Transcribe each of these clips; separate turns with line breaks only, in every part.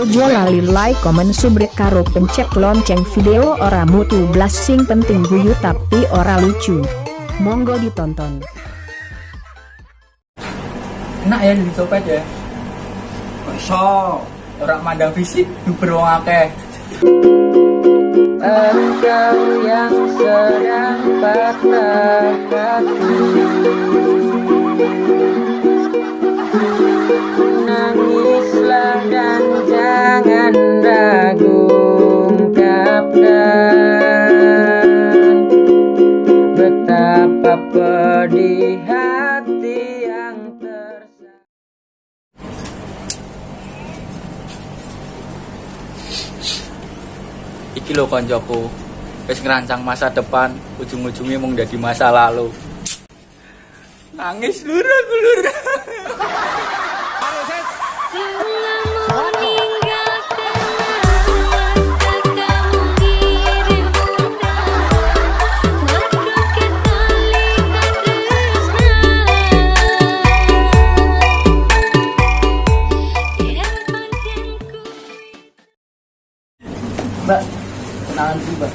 Ojo lali like, komen, subscribe karo pencet lonceng video ora mutu blas sing penting guyu tapi ora lucu. Monggo ditonton.
Enak ya jadi copet ya. So, orang mandang fisik duper wong akeh.
Engkau yang sedang patah hati, nangislah dan jangan ragu ungkapkan betapa pedih hati yang tersakiti.
Iki lho koncoku, wis ngerancang masa depan, ujung-ujungnya mung dadi masa lalu. Nangis lur aku lur. Mbak, kenalan dulu Mbak.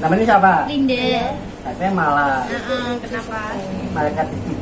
Namanya siapa?
Linda.
Katanya malah.
Kenapa?
Malaikat itu.